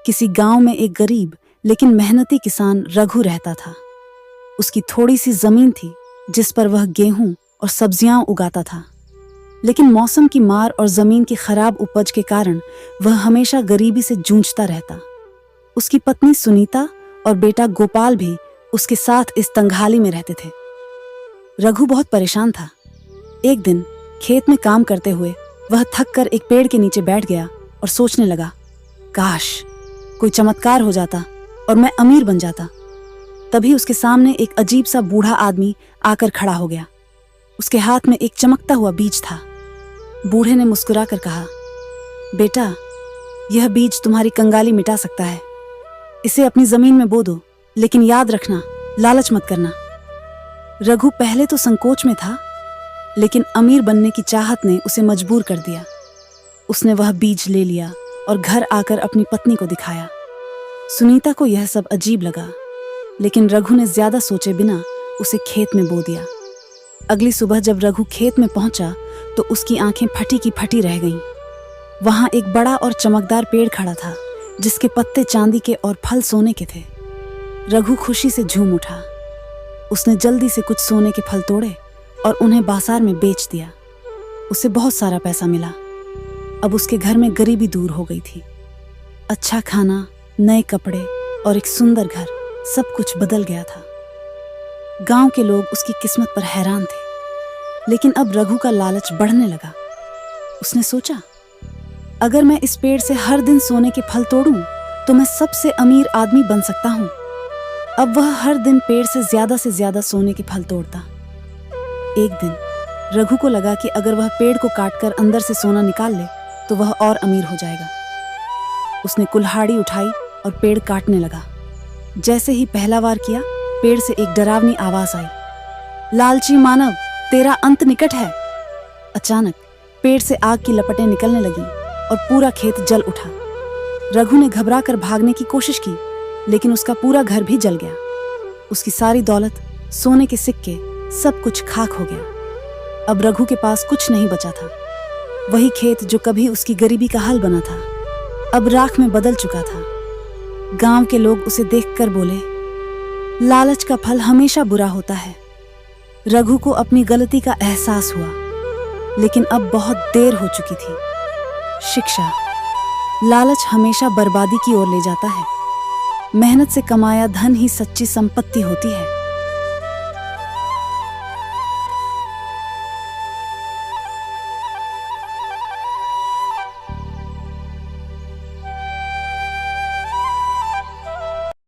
किसी गांव में एक गरीब लेकिन मेहनती किसान रघु रहता था। उसकी थोड़ी सी जमीन थी जिस पर वह गेहूं और सब्जियां उगाता था, लेकिन मौसम की मार और जमीन की खराब उपज के कारण वह हमेशा गरीबी से जूझता रहता। उसकी पत्नी सुनीता और बेटा गोपाल भी उसके साथ इस तंगहाली में रहते थे। रघु बहुत परेशान था। एक दिन खेत में काम करते हुए वह थक कर एक पेड़ के नीचे बैठ गया और सोचने लगा, काश कोई चमत्कार हो जाता और मैं अमीर बन जाता। तभी उसके सामने एक अजीब सा बूढ़ा आदमी आकर खड़ा हो गया। उसके हाथ में एक चमकता हुआ बीज था। बूढ़े ने मुस्कुराकर कहा, बेटा, यह बीज तुम्हारी कंगाली मिटा सकता है। इसे अपनी जमीन में बो दो, लेकिन याद रखना, लालच मत करना। रघु पहले तो संकोच में था, लेकिन अमीर बनने की चाहत ने उसे मजबूर कर दिया। उसने वह बीज ले लिया और घर आकर अपनी पत्नी को दिखाया। सुनीता को यह सब अजीब लगा, लेकिन रघु ने ज्यादा सोचे बिना उसे खेत में बो दिया। अगली सुबह जब रघु खेत में पहुंचा तो उसकी आंखें फटी की फटी रह गईं। वहां एक बड़ा और चमकदार पेड़ खड़ा था, जिसके पत्ते चांदी के और फल सोने के थे। रघु खुशी से झूम उठा। उसने जल्दी से कुछ सोने के फल तोड़े और उन्हें बाजार में बेच दिया। उसे बहुत सारा पैसा मिला। अब उसके घर में गरीबी दूर हो गई थी। अच्छा खाना, नए कपड़े और एक सुंदर घर, सब कुछ बदल गया था। गांव के लोग उसकी किस्मत पर हैरान थे, लेकिन अब रघु का लालच बढ़ने लगा। उसने सोचा, अगर मैं इस पेड़ से हर दिन सोने के फल तोड़ूं, तो मैं सबसे अमीर आदमी बन सकता हूं। अब वह हर दिन पेड़ से ज्यादा सोने के फल तोड़ता। एक दिन रघु को लगा कि अगर वह पेड़ को काटकर अंदर से सोना निकाल ले तो वह और अमीर हो जाएगा। उसने कुल्हाड़ी उठाई और पेड़ काटने लगा। जैसे ही पहला वार किया, पेड़ से एक डरावनी आवाज आई, लालची मानव, तेरा अंत निकट है। अचानक पेड़ से आग की लपटें निकलने लगी और पूरा खेत जल उठा। रघु ने घबराकर भागने की कोशिश की, लेकिन उसका पूरा घर भी जल गया। उसकी सारी दौलत, सोने के सिक्के, सब कुछ खाक हो गया। अब रघु के पास कुछ नहीं बचा था। वही खेत जो कभी उसकी गरीबी का हल बना था, अब राख में बदल चुका था। गांव के लोग उसे देखकर बोले, लालच का फल हमेशा बुरा होता है। रघु को अपनी गलती का एहसास हुआ, लेकिन अब बहुत देर हो चुकी थी। शिक्षा, लालच हमेशा बर्बादी की ओर ले जाता है। मेहनत से कमाया धन ही सच्ची संपत्ति होती है।